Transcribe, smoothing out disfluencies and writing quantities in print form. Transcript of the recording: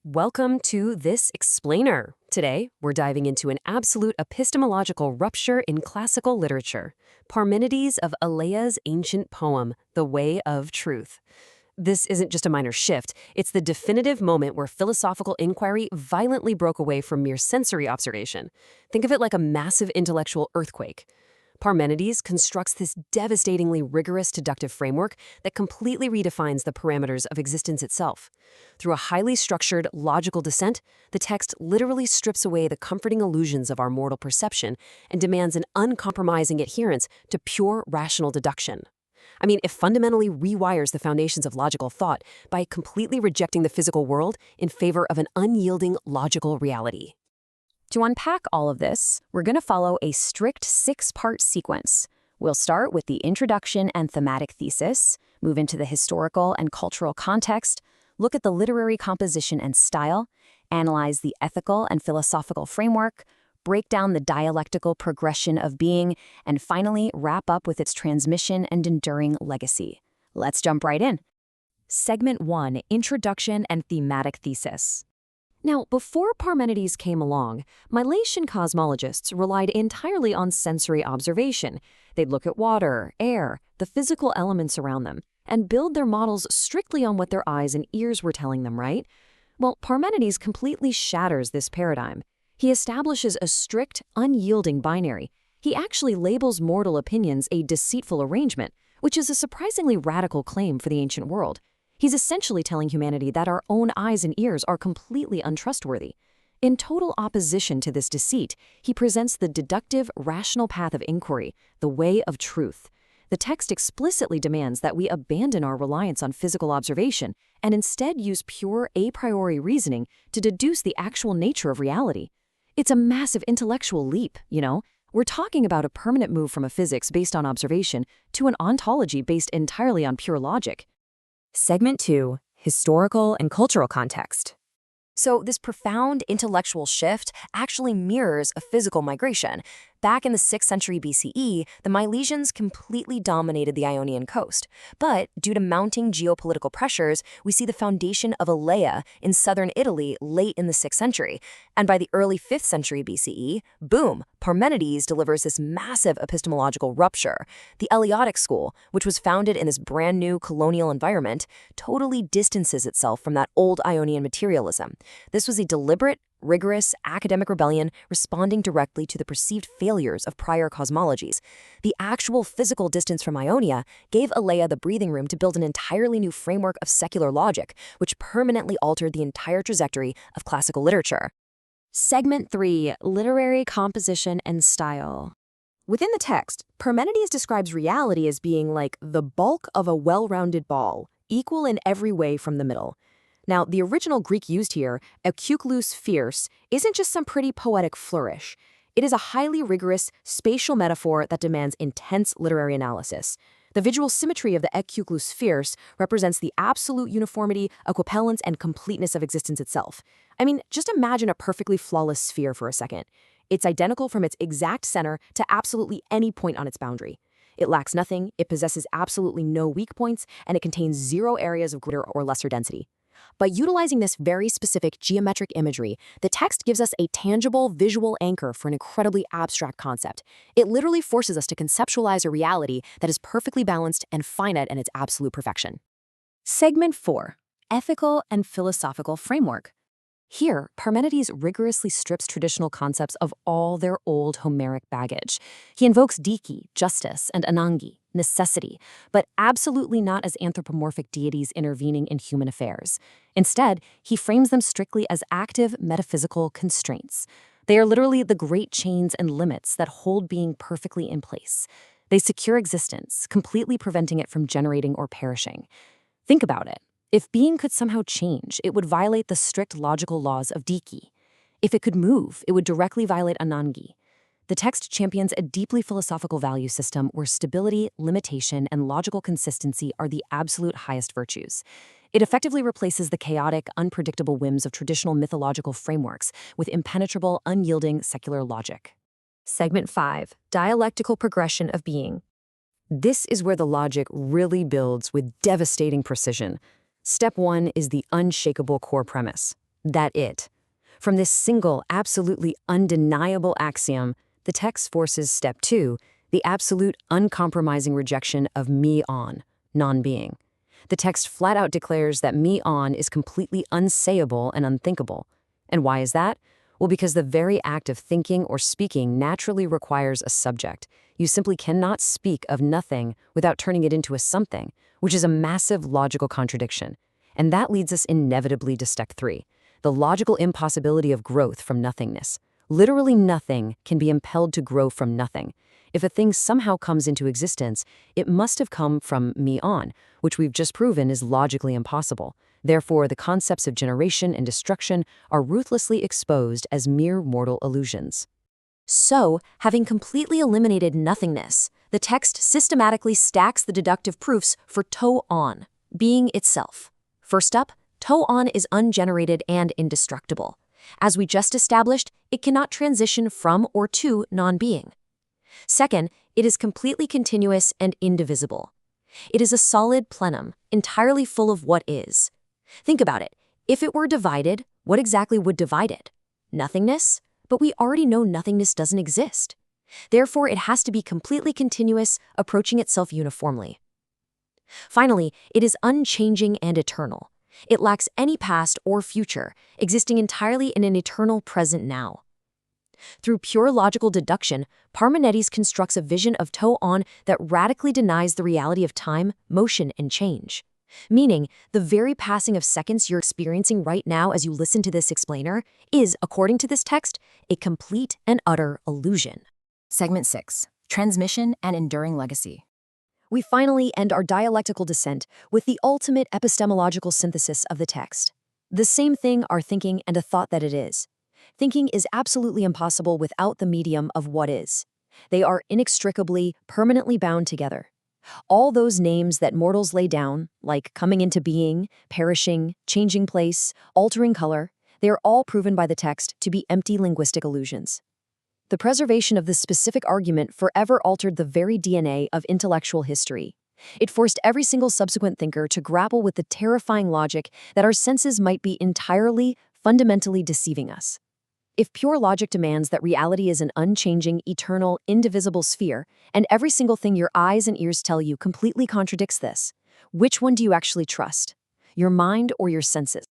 Welcome to This Explainer. Today, we're diving into an absolute epistemological rupture in classical literature, Parmenides of Elea's ancient poem, The Way of Truth. This isn't just a minor shift, it's the definitive moment where philosophical inquiry violently broke away from mere sensory observation. Think of it like a massive intellectual earthquake. Parmenides constructs this devastatingly rigorous deductive framework that completely redefines the parameters of existence itself. Through a highly structured, logical descent, the text literally strips away the comforting illusions of our mortal perception and demands an uncompromising adherence to pure rational deduction. It fundamentally rewires the foundations of logical thought by completely rejecting the physical world in favor of an unyielding logical reality. To unpack all of this, we're going to follow a strict 6-part sequence. We'll start with the introduction and thematic thesis, move into the historical and cultural context, look at the literary composition and style, analyze the ethical and philosophical framework, break down the dialectical progression of being, and finally wrap up with its transmission and enduring legacy. Let's jump right in. Segment 1, Introduction and Thematic Thesis. Now, before Parmenides came along, Milesian cosmologists relied entirely on sensory observation. They'd look at water, air, the physical elements around them, and build their models strictly on what their eyes and ears were telling them, right? Well, Parmenides completely shatters this paradigm. He establishes a strict, unyielding binary. He actually labels mortal opinions a deceitful arrangement, which is a surprisingly radical claim for the ancient world. He's essentially telling humanity that our own eyes and ears are completely untrustworthy. In total opposition to this deceit, he presents the deductive, rational path of inquiry, the way of truth. The text explicitly demands that we abandon our reliance on physical observation and instead use pure a priori reasoning to deduce the actual nature of reality. It's a massive intellectual leap, We're talking about a permanent move from a physics based on observation to an ontology based entirely on pure logic. Segment 2, Historical and Cultural Context. So this profound intellectual shift actually mirrors a physical migration. Back in the 6th century BCE, the Milesians completely dominated the Ionian coast. But due to mounting geopolitical pressures, we see the foundation of Elea in southern Italy late in the 6th century. And by the early 5th century BCE, boom, Parmenides delivers this massive epistemological rupture. The Eleatic school, which was founded in this brand new colonial environment, totally distances itself from that old Ionian materialism. This was a deliberate, rigorous academic rebellion responding directly to the perceived failures of prior cosmologies. The actual physical distance from Ionia gave Elea the breathing room to build an entirely new framework of secular logic, which permanently altered the entire trajectory of classical literature. Segment 3, Literary Composition and Style. Within the text, Parmenides describes reality as being like the bulk of a well-rounded ball, equal in every way from the middle. Now, the original Greek used here, eukyklous fierce, isn't just some pretty poetic flourish. It is a highly rigorous spatial metaphor that demands intense literary analysis. The visual symmetry of the eukyklous fierce represents the absolute uniformity, equivalence, and completeness of existence itself. Just imagine a perfectly flawless sphere for a second. It's identical from its exact center to absolutely any point on its boundary. It lacks nothing, it possesses absolutely no weak points, and it contains 0 areas of greater or lesser density. By utilizing this very specific geometric imagery, the text gives us a tangible visual anchor for an incredibly abstract concept. It literally forces us to conceptualize a reality that is perfectly balanced and finite in its absolute perfection. Segment 4, Ethical and Philosophical Framework. Here, Parmenides rigorously strips traditional concepts of all their old Homeric baggage. He invokes dike, justice, and anangi, necessity, but absolutely not as anthropomorphic deities intervening in human affairs. Instead, he frames them strictly as active metaphysical constraints. They are literally the great chains and limits that hold being perfectly in place. They secure existence, completely preventing it from generating or perishing. Think about it. If being could somehow change, it would violate the strict logical laws of dike. If it could move, it would directly violate anangi. The text champions a deeply philosophical value system where stability, limitation, and logical consistency are the absolute highest virtues. It effectively replaces the chaotic, unpredictable whims of traditional mythological frameworks with impenetrable, unyielding secular logic. Segment 5, Dialectical Progression of Being. This is where the logic really builds with devastating precision. Step 1 is the unshakable core premise. that it. From this single, absolutely undeniable axiom, the text forces step 2, the absolute, uncompromising rejection of me-on, non-being. The text flat out declares that me-on is completely unsayable and unthinkable. And why is that? Well, because the very act of thinking or speaking naturally requires a subject. You simply cannot speak of nothing without turning it into a something, which is a massive logical contradiction. And that leads us inevitably to step 3, the logical impossibility of growth from nothingness. Literally nothing can be impelled to grow from nothing. If a thing somehow comes into existence, it must have come from me-on, which we've just proven is logically impossible. Therefore, the concepts of generation and destruction are ruthlessly exposed as mere mortal illusions. So, having completely eliminated nothingness, the text systematically stacks the deductive proofs for to-on, being itself. First up, to-on is ungenerated and indestructible. As we just established, it cannot transition from or to non-being. Second, it is completely continuous and indivisible. It is a solid plenum, entirely full of what is. Think about it. If it were divided, what exactly would divide it? Nothingness? But we already know nothingness doesn't exist. Therefore, it has to be completely continuous, approaching itself uniformly. Finally, it is unchanging and eternal. It lacks any past or future, existing entirely in an eternal present now. Through pure logical deduction, Parmenides constructs a vision of to-on that radically denies the reality of time, motion, and change. Meaning, the very passing of seconds you're experiencing right now as you listen to this explainer is, according to this text, a complete and utter illusion. Segment 6. Transmission and Enduring Legacy. We finally end our dialectical descent with the ultimate epistemological synthesis of the text. The same thing are thinking and a thought that it is. Thinking is absolutely impossible without the medium of what is. They are inextricably, permanently bound together. All those names that mortals lay down, like coming into being, perishing, changing place, altering color, they are all proven by the text to be empty linguistic illusions. The preservation of this specific argument forever altered the very DNA of intellectual history. It forced every single subsequent thinker to grapple with the terrifying logic that our senses might be entirely, fundamentally deceiving us. If pure logic demands that reality is an unchanging, eternal, indivisible sphere, and every single thing your eyes and ears tell you completely contradicts this, which one do you actually trust? Your mind or your senses?